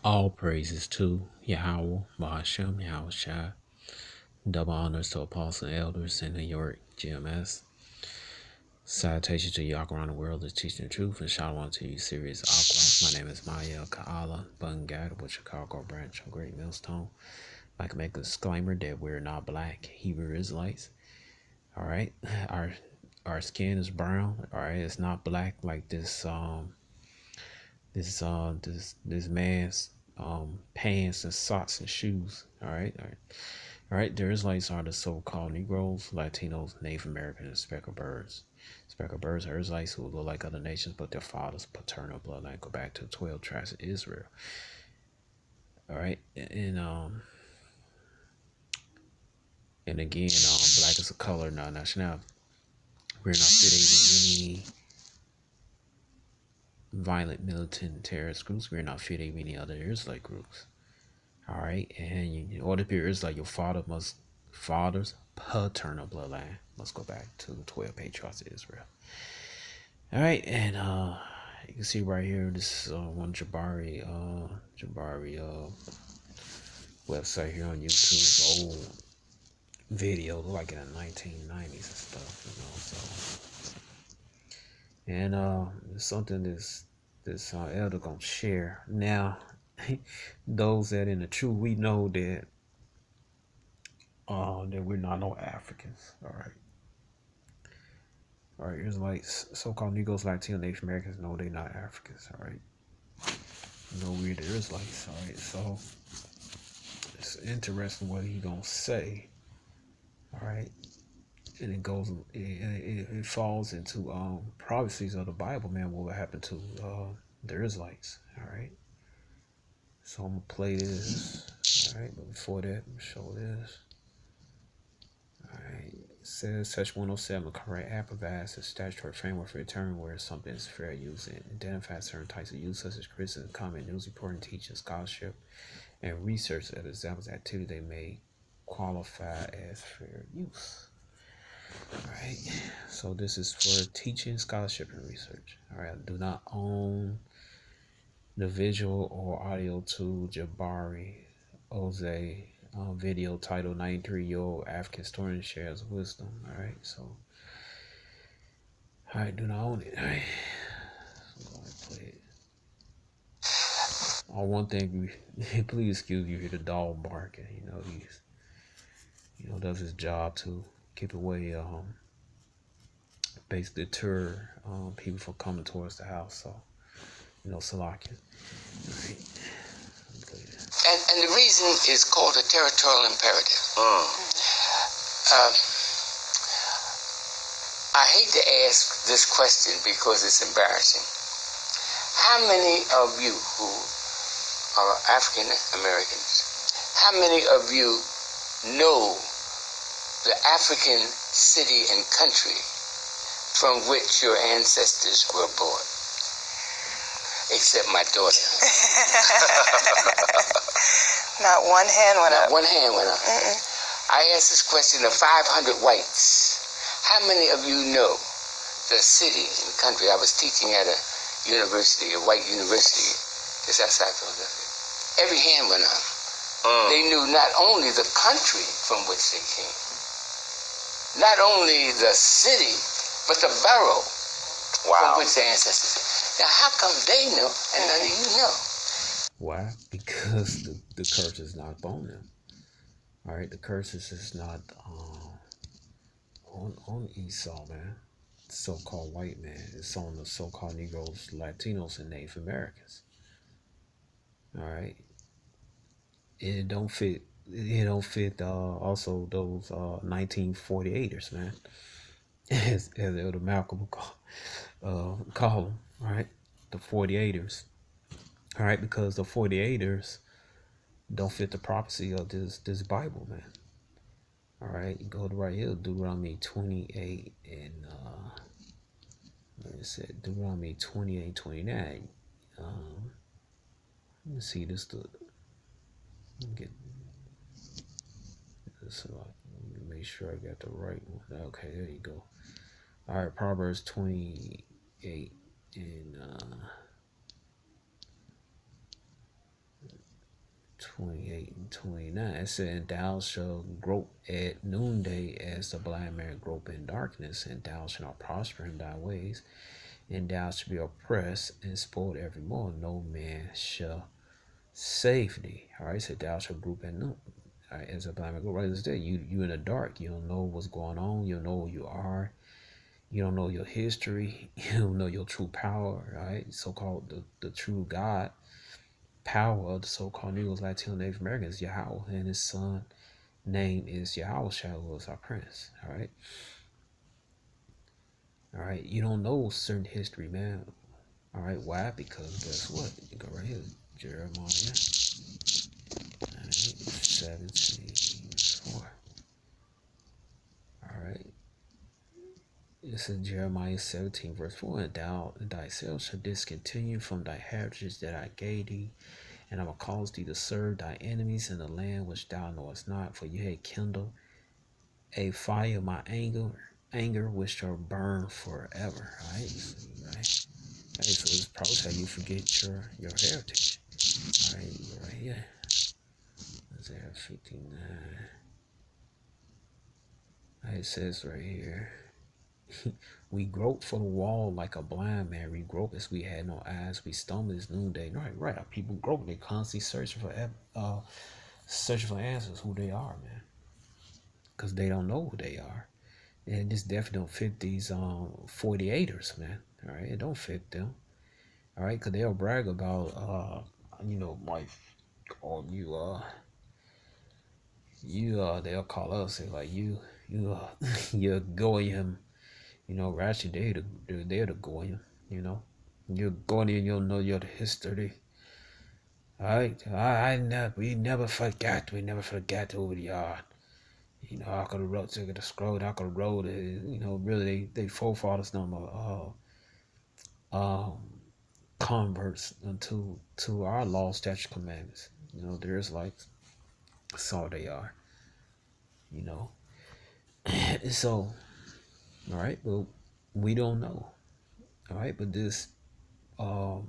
All praises to Yahweh, Bahashem, Yahweh Shai. Double honors to Apostle and Elders in New York, GMS. Salutations to y'all around the world that's teaching the truth, and Shalom to you, serious Aqua. My name is Maya Ka'ala Bungad with Chicago branch of Great Millstone. I can make a disclaimer that we're not black Hebrew Israelites. Alright. Our skin is brown. Alright, it's not black like this man's pants and socks and shoes. All right. The Israelites are the so-called Negroes, Latinos, Native Americans, and speckled birds. Speckled birds are Israelites who look like other nations, but their father's paternal bloodline go back to the 12 tribes of Israel. All right, and again, black is a color, not nationality. We're not affiliated with any violent militant terrorist groups. We're not affiliated with any other Israelite groups. All right, and in order to be Israelite, your father's paternal bloodline must go back to the 12 patriarchs of Israel. All right, and you can see right here, this one Jabari website here on YouTube. It's old video, like in the 1990s and stuff, and it's something this elder gonna share now. Those that in the truth, we know that we're not no Africans. All right, Israelites, so-called Negroes, Latino, Native Americans, no, they're not Africans. All right, no, we're the Israelites. All right, so it's interesting what he gonna say. All right, and it falls into prophecies of the Bible, man. What will happen to the Israelites? All right, so I'm gonna play this. All right, but before that, I'm gonna show this. All right. It says Section 107, correct act provides a statutory framework for determining where something is fair use and identifies certain types of use, such as criticism, comment, news reporting, teaching, scholarship, and research as examples of activity they may qualify as fair use. All right. So this is for teaching, scholarship, and research. All right. Do not own the visual or audio tool Jabari Jose video titled 93-Year-Old African Historian Shares Wisdom. All right, so all right, do not own it. All right, so I'm gonna play it. One thing, please excuse you, hear the dog barking. He's does his job to keep away, basically deter people from coming towards the house. So Salakia. All right. And the reason is called a territorial imperative. I hate to ask this question because it's embarrassing. How many of you who are African Americans, how many of you know the African city and country from which your ancestors were born? Except my daughter. Not one hand went up. Not one hand went up. I asked this question of 500 whites. How many of you know the city and country? I was teaching at a university, a white university, just outside Philadelphia. Every hand went up. They knew not only the country from which they came, not only the city, but the borough from which their ancestors came. Now, how come they know and none of you know? Why? Because the curse is not upon them. All right, the curse is just not on Esau, man. So-called white man. It's on the so-called Negroes, Latinos, and Native Americans. All right. It don't fit. It don't fit. Also, those 1948ers, man. As Elder Malcolm call them. All right, the 48ers. All right, because the 48ers don't fit the prophecy of this Bible, man. All right, you go to right here, Deuteronomy 28 and it said Deuteronomy 28, 29. Let me see this. Get this. Let me make sure I got the right one. Okay, there you go. All right, Proverbs 28 and 28 and 29. It said, and thou shalt grope at noonday as the blind man grope in darkness, and thou shalt not prosper in thy ways, and thou shalt be oppressed and spoiled evermore. No man shall save thee. All right, so thou shalt grope at noon. All right, as a blind man, go right as there. You in the dark. You don't know what's going on. You don't know who you are. You don't know your history. You don't know your true power. Right, so-called the true God power of the so-called Negroes, Latino, Native Americans, Yahweh, and his son name is Yahweh, who is our prince. All right. You don't know certain history, man. All right, why? Because guess what? You go right here, Jeremiah 17:4. All right. This is Jeremiah 17, verse 4. And thou thyself shalt discontinue from thy heritage that I gave thee, and I will cause thee to serve thy enemies in the land which thou knowest not, for you had kindled a fire of my anger which shall burn forever. Right? So it's probably how you forget your heritage. Right here. Isaiah 59. It says right here, we grope for the wall like a blind man. We grope as we had no eyes. We stumble as noonday. Right. Our people grope. They constantly searching for answers who they are, man, because they don't know who they are. And this definitely don't fit these 48ers, man. All right, it don't fit them. All right, because they'll brag about like, oh, they'll call us, say like you're Goyim, we're actually they're the Goyim, you're Goyim, you don't know your history. All right, we never forgot who we are. I could have wrote to the scroll, I could have wrote it, really they forefathers know converts to our law, statute, commandments. There's like, that's all they are. So, all right, but we don't know. All right, but this the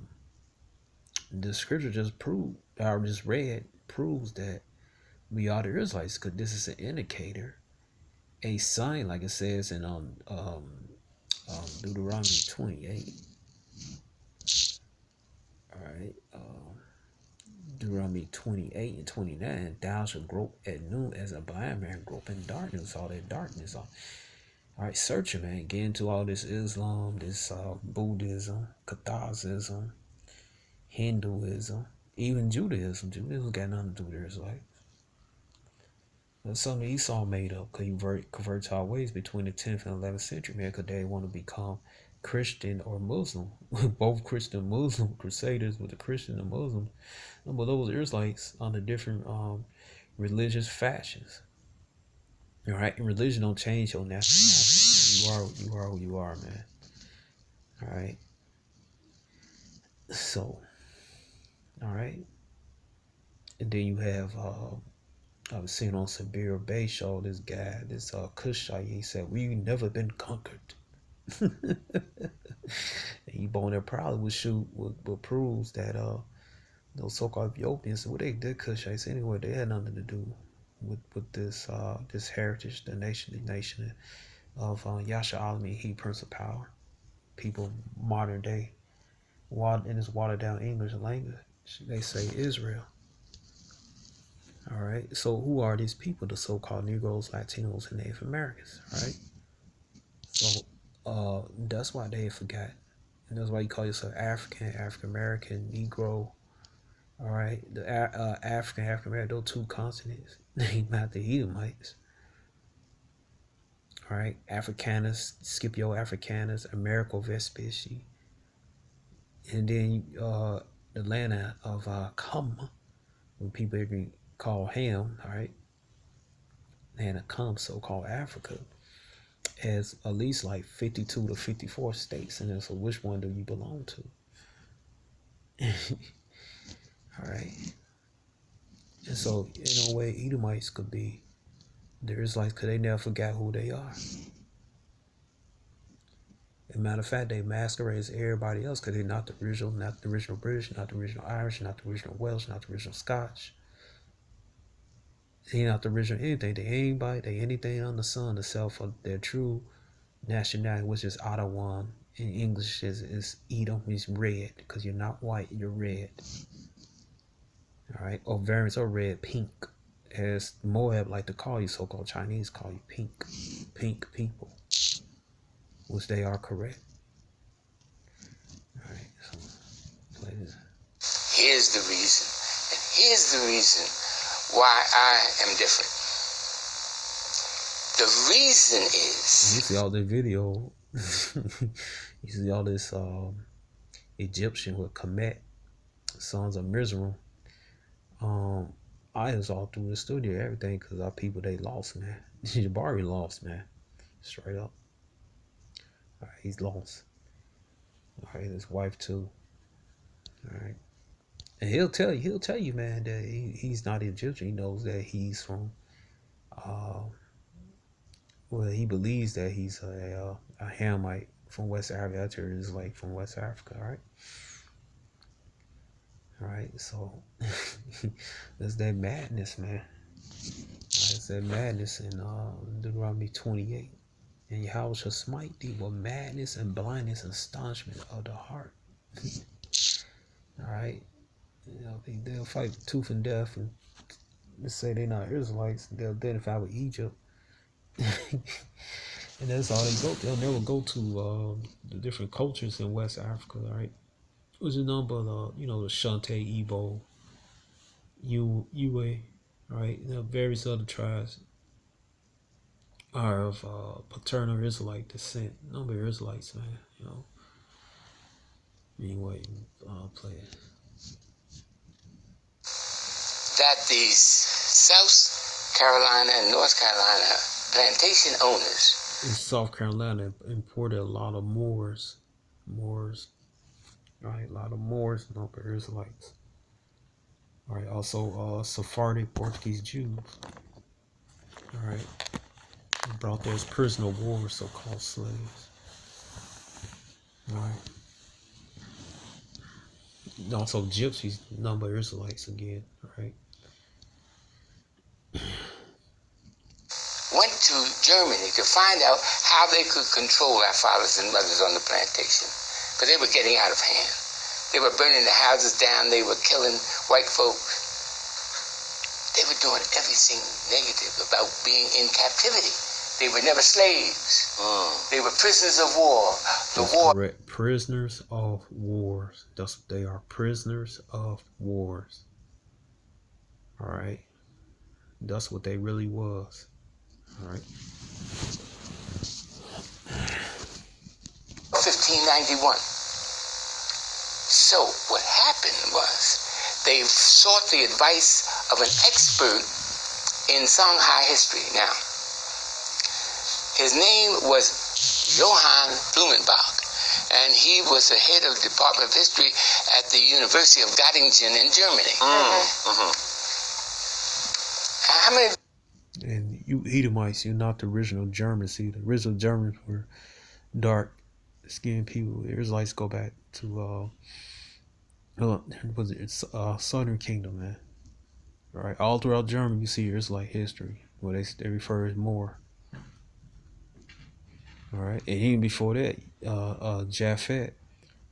scripture just proved, I just read, proves that we are the Israelites, because this is an indicator, a sign, like it says in Deuteronomy 28. All right, Deuteronomy 28 and 29. Thou shalt grope at noon as a blind man grope in darkness. All that darkness. All right, search it, man. Get into all this Islam, this Buddhism, Catholicism, Hinduism, even Judaism. Judaism got nothing to do with it. It's like that's something Esau made up, because he converted to our ways between the 10th and 11th century, man, because they want to become Christian or Muslim. Both Christian and Muslim crusaders with the Christian and Muslim. But those Israelites under different religious fashions. All right, and religion don't change your nationality. You are who you are, man. All right. So, all right, and then you have I was seeing on Sabir Bay show, this guy, this Kushite, he said, we've never been conquered. And he born there proudly would proves that those so-called Ethiopians, what they did Kushites anyway, they had nothing to do with this this heritage, the nation of Yasha Alami, he Prince of Power. People modern day, in this watered down English language, they say Israel. All right, so who are these people? The so-called Negroes, Latinos, and Native Americans. Right. So that's why they forgot, and that's why you call yourself African, African American, Negro. All right, the African, African American, those two continents named after Edomites. All right, Africanus, Scipio Africanus, Americo Vespucci, and then the land of Cum, when people even call Ham, all right, land of Cum, so-called Africa, has at least like 52 to 54 states, and then so which one do you belong to? All right, and so in a way, Edomites could be the Israelites, because they never forgot who they are. As a matter of fact, they masquerade as everybody else, because they're not the original British, not the original Irish, not the original Welsh, not the original Scotch. They not the original anything. They anybody. They anything on the sun except for their true nationality, which is Ottawa. In English is Edom, is red, because you're not white, you're red. All right, or variants are red, pink. As Moab like to call you, so-called Chinese call you pink people, which they are correct. All right, so play this. Here's the reason, and here's the reason why I am different. The reason is, you see all the video. You see all this Egyptian with Kemet, sons of Mizraim. I was all through the studio, everything, because our people, they lost, man. Jabari lost, man. Straight up. All right, he's lost. All right, his wife too. All right, and he'll tell you, man, that he's not Egyptian. He knows that he's from, well, he believes that he's a Hamite from West Africa. That's is like from West Africa. All right, so that's that madness, man. That's that madness in Deuteronomy 28. And Yahweh shall smite thee with madness and blindness and astonishment of the heart. All right, they'll fight tooth and death, and they say they're not Israelites. They'll identify with Egypt, and that's all they go. They'll never go to the different cultures in West Africa. All right, which is none but the Shante, Igbo, Uwe, right? Various other tribes are of paternal Israelite descent. Number of Israelites, man. Anyway, play it. that these South Carolina and North Carolina plantation owners in South Carolina imported a lot of Moors, right? A lot of Moors, number Israelites. All right, also Sephardic Portuguese Jews. All right, brought there as prisoner of war, so-called slaves. All right. Also gypsies, number Israelites again. All right. went to Germany to find out how they could control our fathers and mothers on the plantation, because they were getting out of hand. They were burning the houses down. They were killing white folks. They were doing everything negative about being in captivity. They were never slaves. They were prisoners of war. That's correct. Prisoners of wars. That's what they are. Prisoners of wars. All right. That's what they really was. All right. 1591. So what happened was they sought the advice of an expert in Songhai history. Now, his name was Johann Blumenbach, and he was the head of the Department of History at the University of Göttingen in Germany. How many? And you Edomites, you're not the original Germans. See, the original Germans were dark-skinned people. The Israelites go back to Southern Kingdom, man. All right, all throughout Germany, you see Israelite history, where they refer as more. All right, and even before that, Japhet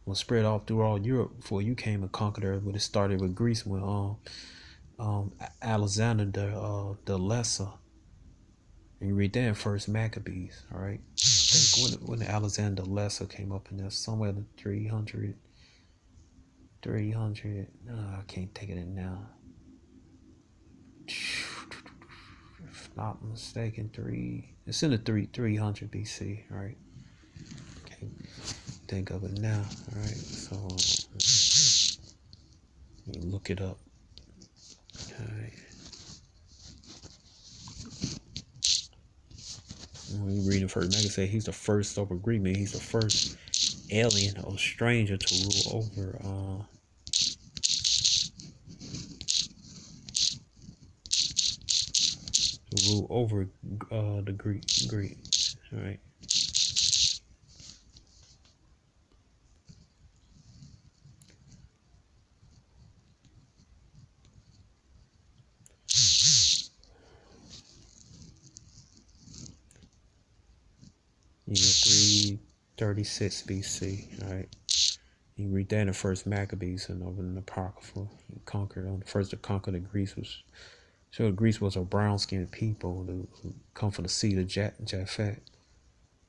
was spread off through all Europe before you came and conquered her. But it started with Greece when Alexander the Lesser. And you read that in First Maccabees. All right, I think when Alexander the Lesser came up in there, somewhere in the 300. I can't take it in now. If not mistaken, it's in the 300 BC, right? Can't think of it now, all right? So you look it up. All right. When you read in First Maccabees, say he's the first over Greek, man. He's the first alien or stranger to rule over the Greek, all right. Yeah, 336 BC. All right. You read that in the first Maccabees and over in the Apocrypha. He conquered on the first to conquer the Greece was so Greece was a brown skinned people who come from the seed of Japhet.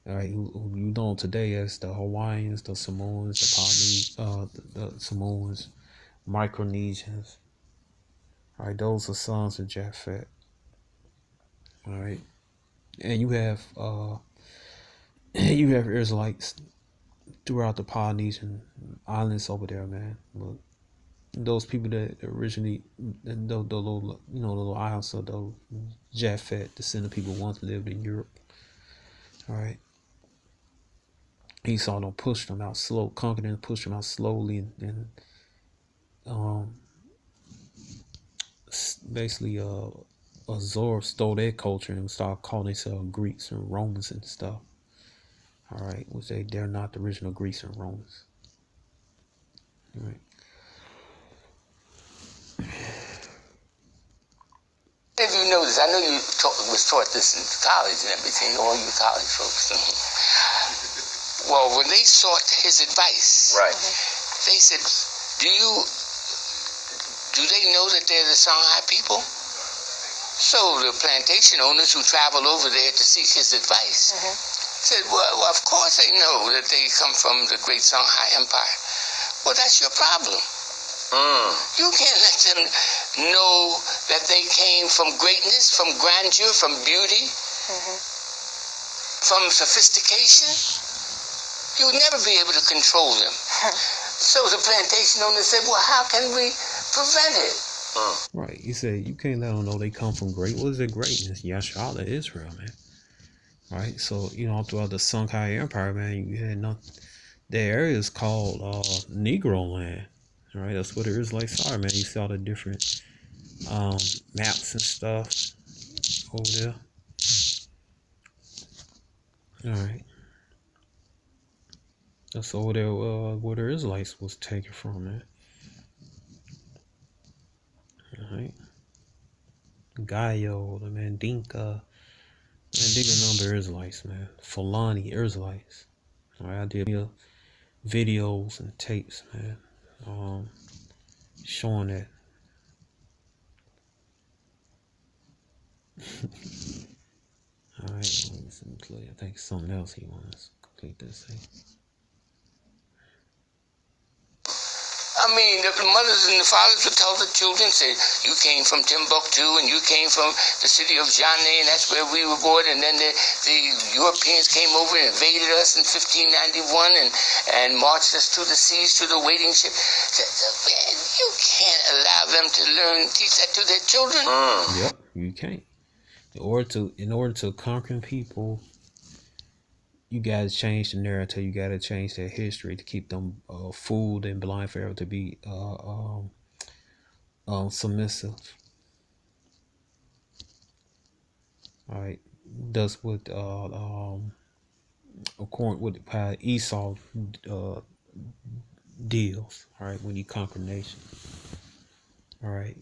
All right, who you know today as the Hawaiians, the Samoans, the Polynesians, the Samoans, Micronesians. All right, those are sons of Japhet. All right, and you have you have Israelites throughout the Polynesian islands over there, man. Look, those people that originally, the little, the little islands of those Japhet, descendant people once lived in Europe. All right, Esau don't push them out slow, conquered and pushed them out slowly, and um, basically absorbed, stole their culture and started calling themselves Greeks and Romans and stuff. All right, which they're not the original Greeks and Romans. All right. If you notice, I know you was taught this in college and everything, all you college folks. Well, when they sought his advice, Right. they said, do they know that they're the Songhai people? So the plantation owners who traveled over there to seek his advice said, well, of course they know that they come from the great Songhai Empire. Well, that's your problem. You can't let them know that they came from greatness, from grandeur, from beauty, from sophistication. You'll never be able to control them. So the plantation owner said, well, how can we prevent it? Right. He said you can't let them know they come from great. What is their greatness? Yashala, Israel, man. Right. So throughout the Songhai Empire, man, you had the area is called Negro land. All right. That's what it is like. Sorry, man. You see all the different maps and stuff over there. All right. That's over there where the Israelites was taken from, man. All right. Gaio, the Mandinka. Mandinka number Israelites, man. Fulani Israelites. All right. I did videos and tapes, man. Showing that. All right. I think something else he wants to complete this thing. I mean, the mothers and the fathers would tell the children, say, you came from Timbuktu and you came from the city of Janneh and that's where we were born. And then the Europeans came over and invaded us in 1591 and marched us through the seas, through the waiting ship. You can't allow them to teach that to their children. Yep, you can't. In order to conquer people, you gotta change the narrative. You gotta change their history to keep them fooled and blind forever, to be submissive. All right, that's what according with how Esau deals. All right, when he conquered nations. All right.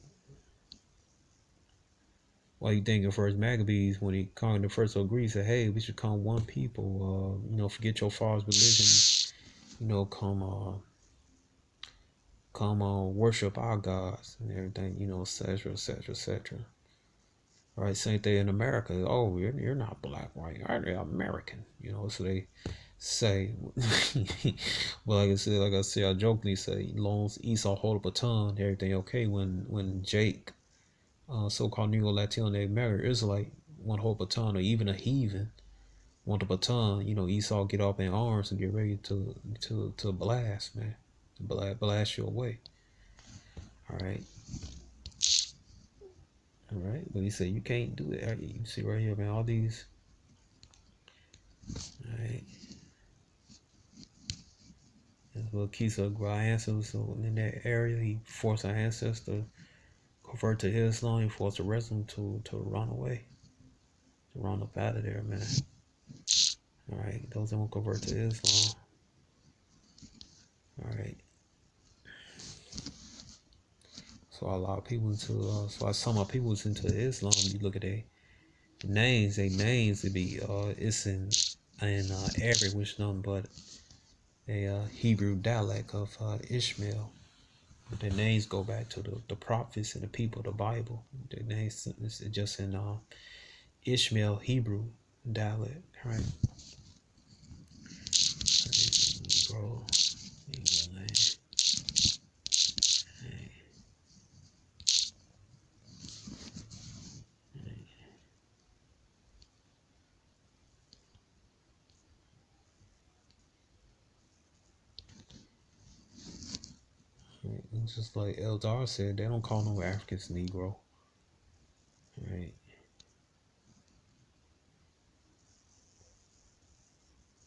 Why you think of first Maccabees when he conquered the first of Greece said, hey, we should come one people, forget your father's religion, come on, worship our gods and everything, et cetera, et cetera, et cetera. All right, same thing in America. Oh, you're not black, right? You're American, so they say. But like I said, I jokingly say, long as Esau hold a baton, everything okay. When Jake, so-called Negro Latino American Israelite, want to hold a baton, or even a heathen want a baton, Esau get up in arms and get ready to blast, man, to blast you away. All right. All right, but he said you can't do it. You see right here, man, all these. All right. That's what keeps our ancestors in that area. He forced our ancestors to convert to Islam. He forced the rest of them to run away, to run up out of there, man. All right, those that won't convert to Islam. All right. So a lot of people some of people was into Islam. You look at their names. They names would be it's in and Arabic, which is nothing but a Hebrew dialect of Ishmael. Their names go back to the prophets and the people of the Bible. Their names is just in Ishmael Hebrew dialect, right? Bro, it's just like Eldar said, they don't call no Africans Negro, right?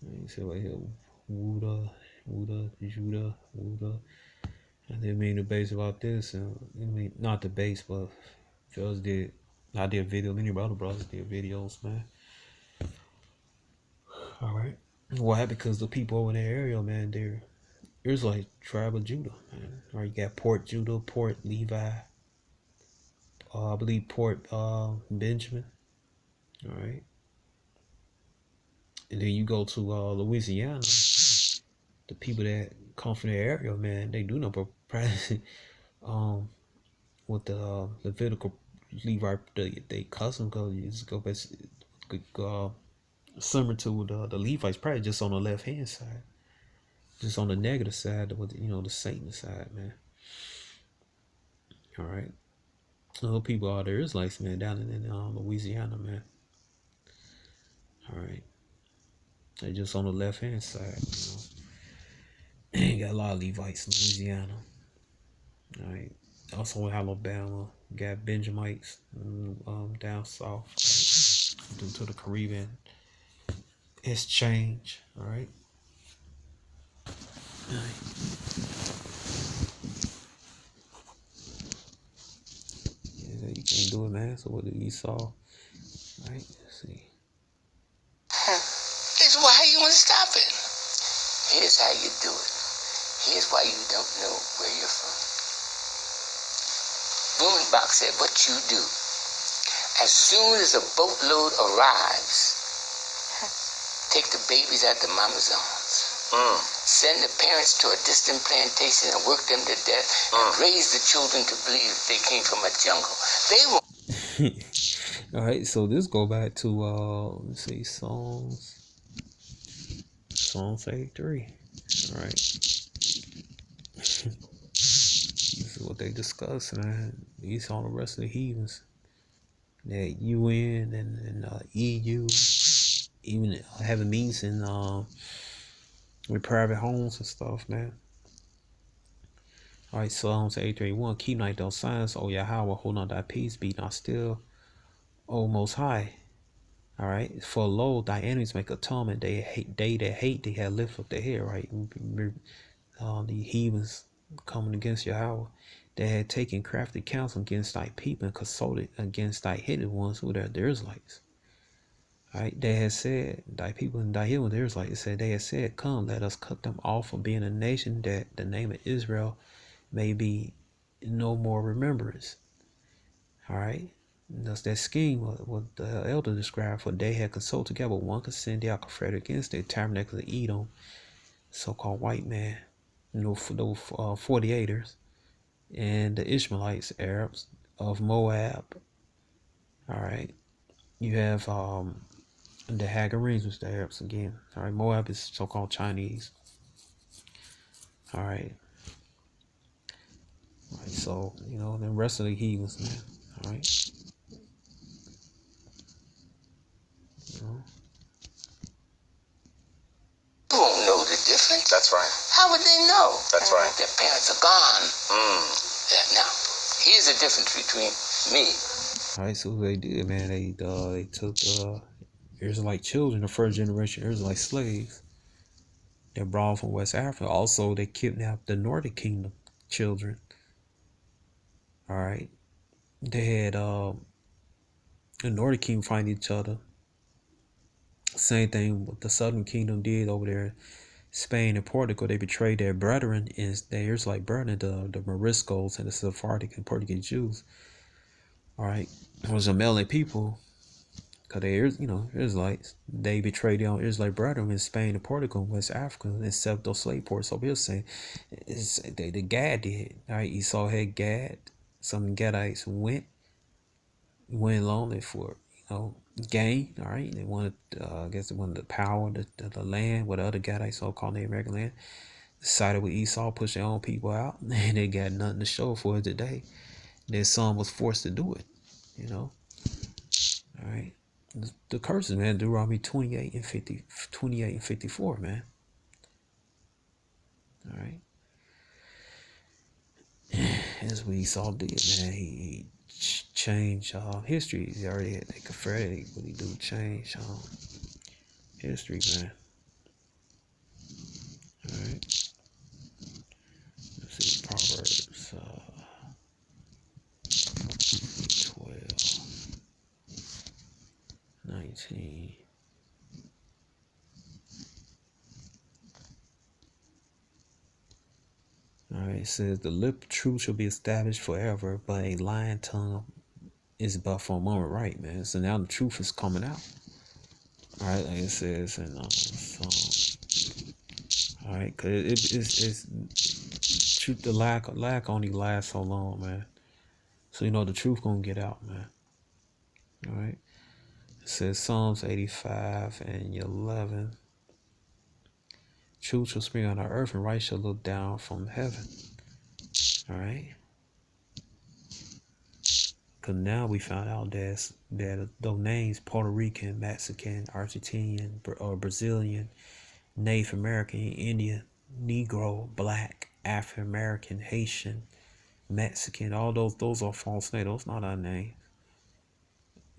He said right here, Wuda, Judah, Wuda. I didn't mean to base about this, and I mean not the base, but fellas did. I did video. Many other brothers did videos, man. All right. Why? Because the people over in the area, man, there's like tribe of Judah, man. All right, you got Port Judah, Port Levi, I believe Port Benjamin. All right. And then you go to Louisiana. The people that come from the area, man, they do know with the Levitical Levi, they custom because you just go back similar to the Levites, probably just on the left hand side, just on the negative side, with the Satan side, man. All right, the people out there is like, man, down in Louisiana, man. All right, they just on the left hand side, you got a lot of Levites in Louisiana. All right, also in Alabama, got Benjamites down south, right, due to the Caribbean exchange. All right. Yeah, you can't do it, man. So what did Esau? All right, let's see. Here's why you want to stop it. Here's how you do it. Here's why you don't know where you're from. Blumenbach said, what you do, as soon as a boatload arrives, take the babies out the mama's arms. Send the parents to a distant plantation and work them to death and raise the children to believe they came from a jungle. They will. All right, so this go back to let's see, Psalms 83. All right. This is what they discuss, man. These all the rest of the heathens. That UN and EU, even having meetings in with private homes and stuff, man. All right, Psalms 8:31. Keep not those signs, O Yahweh, hold on thy peace, be not still, O Most High. All right, for lo, thy enemies make atonement. They that hate thee have lifted up their head. Right, the heathens coming against Yahweh. They had taken crafty counsel against thy people and consulted against thy hidden ones who are the Israelites. Right, they had said, thy people and thy hidden ones, the Israelites, said, they had said, come, let us cut them off from being a nation, that the name of Israel may be no more remembrance. All right. That's that scheme what the elder described, for they had consulted together one consent, they are confederate against the tabernacle of Edom, so-called white man, no 48ers, and the Ishmaelites, Arabs of Moab. All right. You have the Hagarenes, which the Arabs again. All right. Moab is so-called Chinese. All right. All right. So the rest of the heathens, man. All right. You won't know the difference. That's right. How would they know? That's right. Their parents are gone. Now, here's the difference between me. All right, so what they did, man, they took Israelite children, the first generation Israelite slaves. They brought from West Africa. Also, they kidnapped the Northern Kingdom children. All right, they had the Northern Kingdom find each other. Same thing what the Southern Kingdom did over there, Spain and Portugal. They betrayed their brethren, and there's like brethren, the Moriscos and the Sephardic and Portuguese Jews. All right, it was a mailing people, Because they, Israelites, they betrayed their own Israelite brethren in Spain and Portugal and West Africa and set up those slave ports. So we're saying the Gad did. All right, Esau had Gad. Some Gadites went lonely for, gain. All right, they wanted, I guess they wanted the power, the land, what the other Gadites so-called Native American land. Sided with Esau, pushed their own people out, and they got nothing to show for it today. Their son was forced to do it, All right. The curses, man, Deuteronomy 28 and 54, man. All right. That's what Esau did, man. He changed history. He already had that confederate, but he do change history, man. All right. Let's see, Proverbs 12, 19. All right, it says, the lip of truth shall be established forever, but a lying tongue is but for a moment, right, man? So now the truth is coming out. All right, like it says in Psalm. All right, cause it's truth. The lack only lasts so long, man. So the truth gonna get out, man. All right. It says Psalms 85 and 11. Truth shall spring on the earth, and right shall look down from heaven. All right. Because now we found out that those names, Puerto Rican, Mexican, Argentinian, or Brazilian, Native American, Indian, Negro, Black, African American, Haitian, Mexican, all those are false names. Those not our names.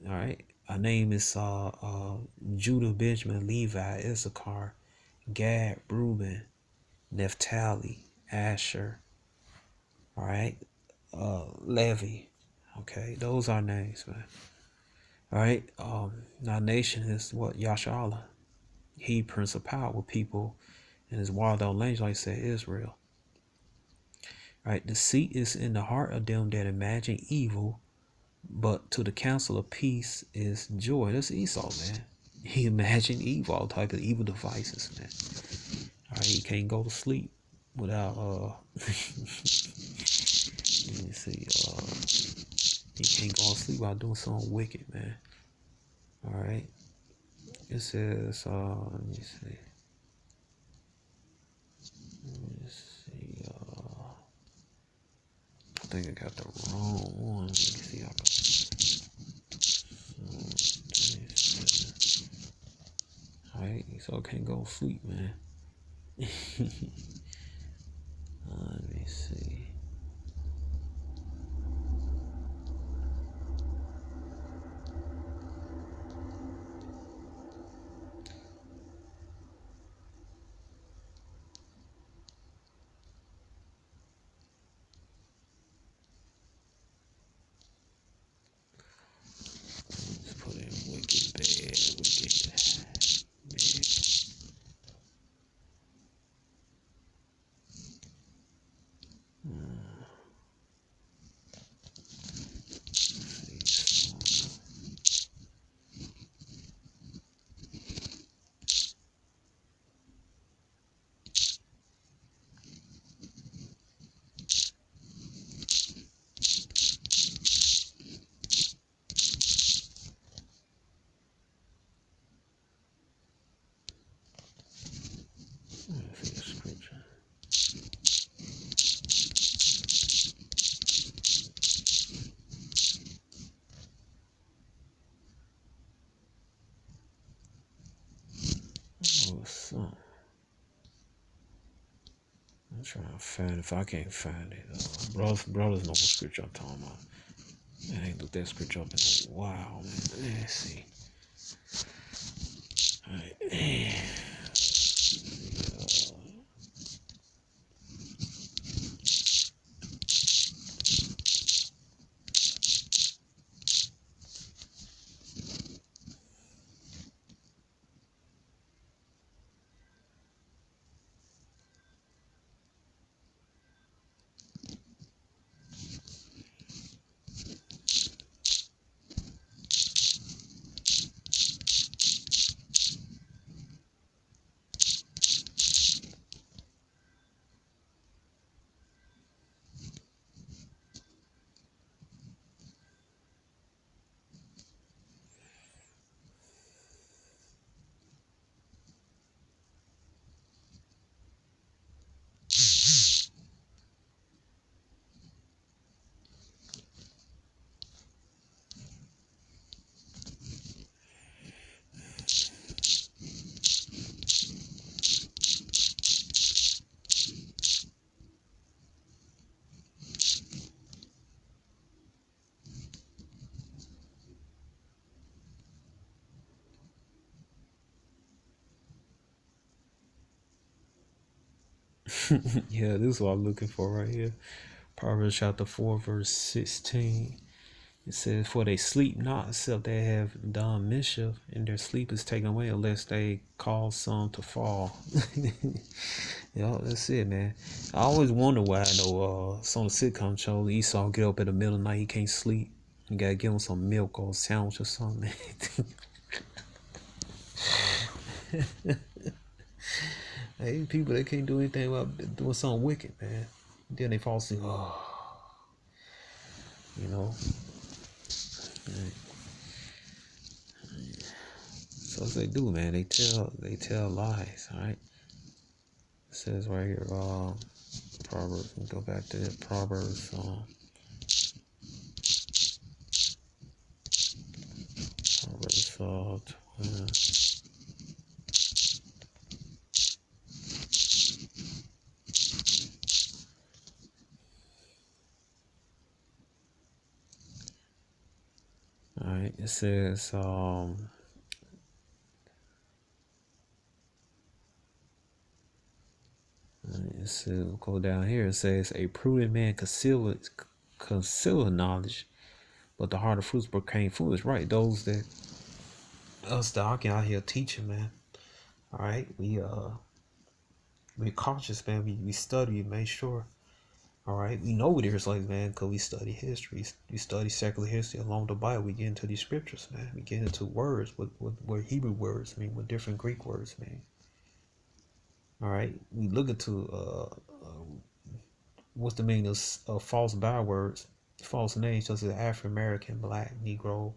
All right. Our name is Judah, Benjamin, Levi, Issachar, Gad, Reuben, Naphtali, Asher. All right. Levi. Okay. Those are names, man. All right. Our nation is what? Yasharallah. He, Prince of Power, with people in his wild out language, like I said, Israel. All right. Deceit is in the heart of them that imagine evil, but to the counsel of peace is joy. That's Esau, man. He imagined evil, all type of evil devices, man. All right. He can't go to sleep without, let me see, he can't go to sleep without doing something wicked, man. All right. It says, let me see. I think I got the wrong one. Let me see. Alright, so I can't go to sleep, man. Let me see. Let's put in wicked bad. I'm trying to find it. If I can't find it, brothers know what scripture I'm talking about. I ain't looked that scripture up in a while, man. Let's see. All right. Yeah, this is what I'm looking for right here. Proverbs chapter 4, verse 16. It says, "For they sleep not, except they have done mischief, and their sleep is taken away, unless they cause some to fall." Yeah, that's it, man. I always wonder why I know some sitcom shows Esau get up in the middle of the night, he can't sleep. You gotta give him some milk or a sandwich or something. Hey, people that can't do anything about doing something wicked, man. Then they fall asleep. Oh, you know. So as they do, man, they tell lies. All right. It says right here, Proverbs. Let me go back to that Proverbs. Proverbs 12. All right. It says go down here. It says a prudent man conceal knowledge, but the heart of fools proclaim foolish. Right? Those that us that out here teaching, man. All right. We cautious, man. We study, make sure. All right, we know what it is like, man, because we study history. We study secular history along the Bible. We get into these scriptures, man. We get into words, what Hebrew words mean, what different Greek words mean. All right, we look into what's the meaning of false bywords, false names such as African American, Black, Negro,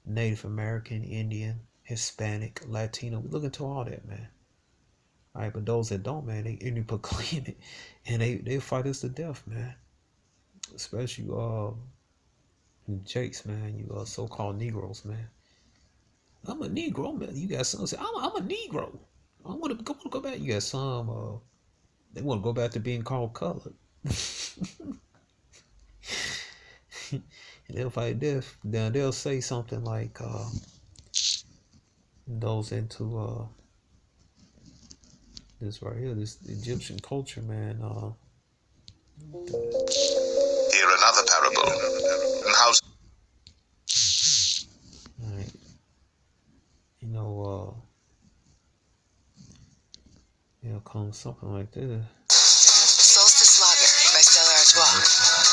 Native American, Indian, Hispanic, Latino. We look into all that, man. All right, but those that don't, man, they proclaim it, and they fight us to death, man. Especially you Jakes, man, you so-called Negroes, man. I'm a Negro, man. You got some say I'm a Negro. I want to go back. You got some they want to go back to being called colored. And they'll fight death. Then they'll say something like those into this right here, this Egyptian culture, man. Hear another parable. How Right, you know, comes something like this. Solstice Lager by Stella Artois.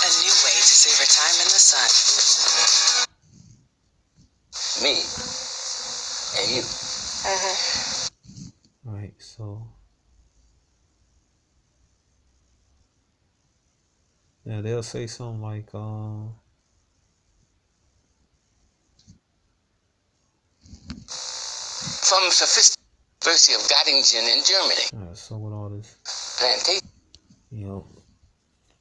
A new way to savor time in the sun. me and you. Right, so yeah, they'll say something like From sophisticated University of Göttingen in Germany. so with all this, Plantation. you know,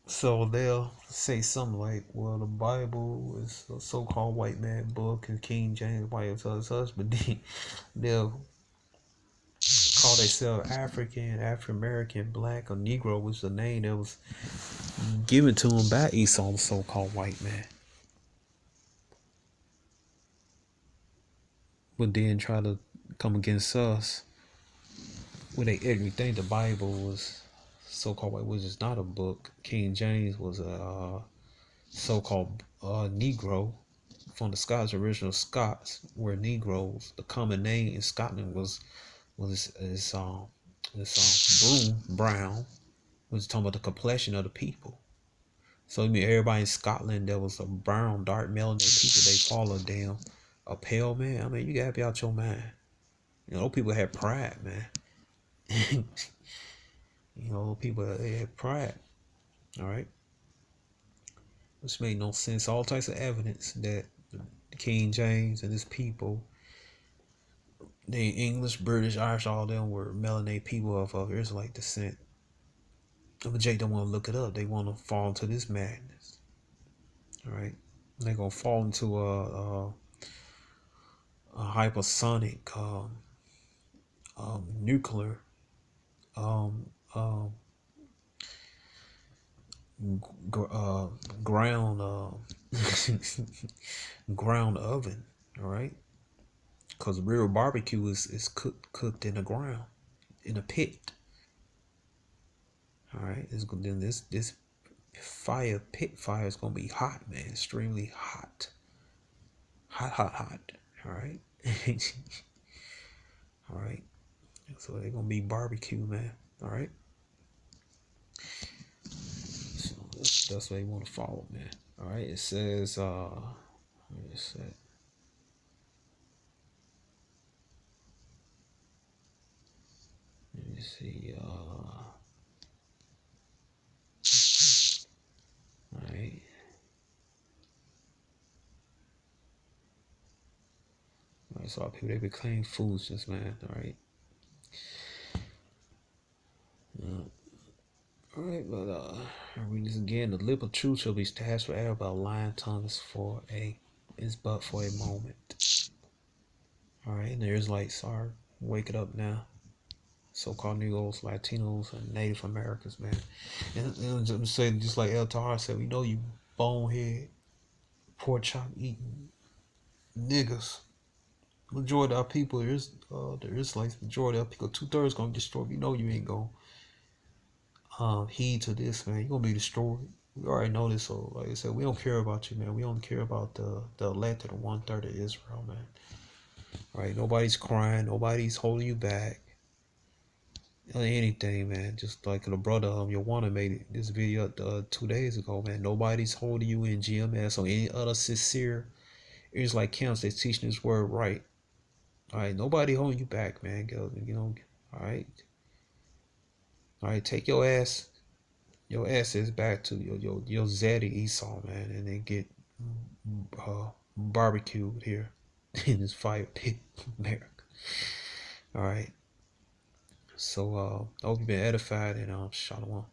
so they'll say something like, well, the Bible is a so-called white man book and King James white us, but then they'll call themselves African, African-American, Black, or Negro, which is a name that was given to them by Esau, the so-called white man. But then try to come against us with they ignorant think the Bible was so-called white, which is not a book. King James was a so-called Negro from the Scots, original Scots were Negroes. The common name in Scotland was brown, which is talking about the complexion of the people. So I mean everybody in Scotland that was a brown, dark melanated people, they followed them. A pale man. I mean, you gotta be out your mind. You know, those people had pride, man. You know, people they had pride. All right, which made no sense. All types of evidence that King James and his people, they English, British, Irish, all of them were melanated people of Israelite descent. But Jake don't want to look it up. They want to fall into this madness. All right, they're gonna fall into a hypersonic, nuclear, um, um, ground, ground oven. All right, because real barbecue is cooked in the ground, in a pit. All right, then this pit fire is gonna be hot, man. Extremely hot. Hot. All right. All right. So they're gonna be barbecue, man. All right. So that's what you want to follow, man. All right. It says what is that? Let me see. All right. All right. So people they became foolishness, man. All right. All right, but I read this again. The lip of truth shall be stashed forever, but lying tongues is but for a moment. All right, and the Israelites are waking up now. So-called Negroes, Latinos, and Native Americans, man. And I'm saying, just like El Tahar said, we know you bonehead, pork chop eating niggas. Majority of our people, the Israelites, majority of people, 2/3 gonna destroy. We know you ain't gonna heed to this, man. You're gonna be destroyed. We already know this, so like I said, we don't care about you, man. We don't care about the elected, the 1/3 of Israel, man. All right, nobody's crying, nobody's holding you back. Anything, man. Just like the brother Yawana made this video 2 days ago, man. Nobody's holding you in GMS or any other sincere Israelite camps that's teaching this word right. All right, nobody holding you back, man. You know, all right. All right, take your asses back to your Zaddy Esau, man, and then get barbecued here in this fire pit, America. All right. So I hope you've been edified, and shalom.